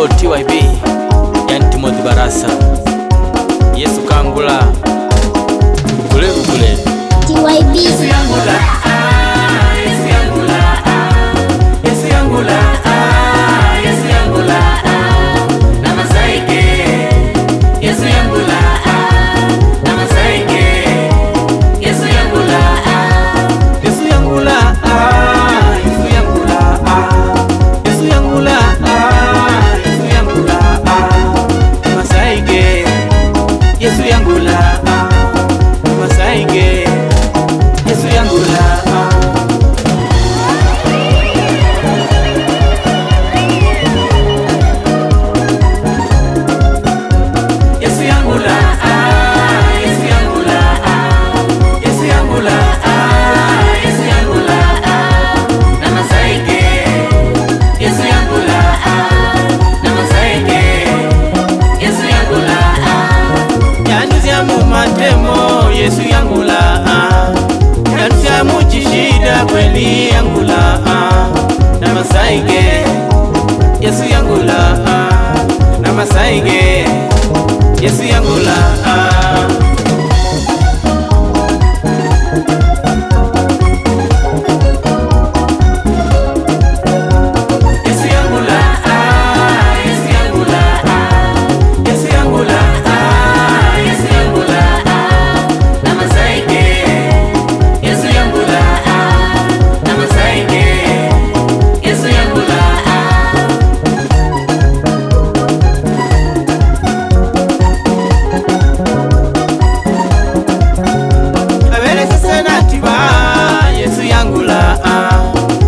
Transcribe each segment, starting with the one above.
Paul TYB, yani Timothy Barasa, Yesu kangula kule kule TYB. Yesu yangula, Yesu yangula, Yesu yangula, Yesu yangula, na masaike. Yesu yangula, na masaike. Yesu yangula, Yesu yangula, Yesu yangula, Yesu yangula, Yesu yangula, na masaike. Yesu yangula, na masaike. Yesu yangula, Yesu yangula, Yesu yangula, Yesu yangula, Yesu yangula, na masaike. Yesu yangula, na masaike. Yesu yangula, yanuzya mu matemo. Yesu yangula, yanuzya mu chishida kweli yangula, na masaike. Yesu yangula, na masaike. Yesu yangula, Yesu yangula, Yesu yangula, Yesu yangula, Yesu yangula, na masaike. Yesu yangula, na masaike. Yesu yangula, abele sasa natiba. Yesu yangula,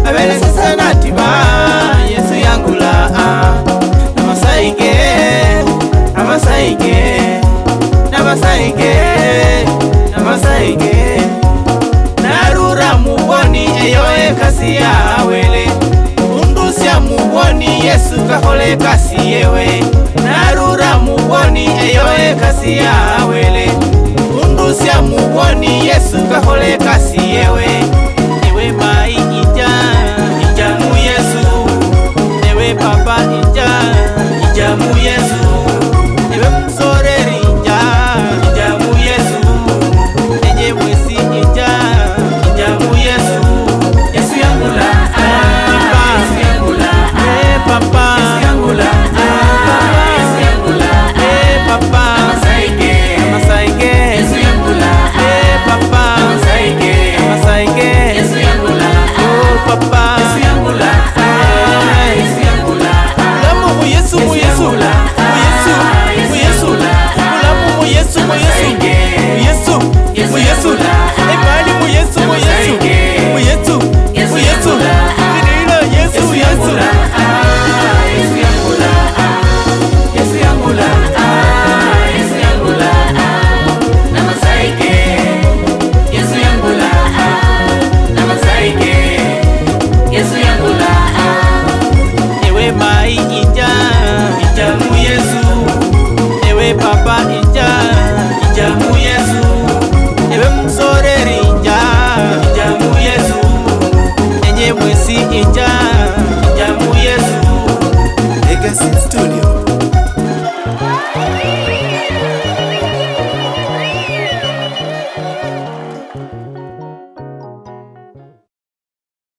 abele sasa natiba. Yesu yangula, na masaike, na masaike, na masaike, na masaike. Narura muboni eyo ekasi yawele, undusya muboni Yesu kahole kasi yewe. Narura muboni eyo ekasi yawele, undusya muboni Yesu kahole kasi yewe. Ewe mai ija, ija mu Yesu. Ewe papa ija, ija mu Yesu. Ewe msoreri ija, ija mu Yesu. Eje wesi ija, ija mu Yesu. Yesu yangula, Yesu yangula, papa. Yesu yangula, Yesu yangula, papa. Na masaike, na masaike. Yesu yangula, papa. Na masaike, na masaike. Yesu yangula, oh papa.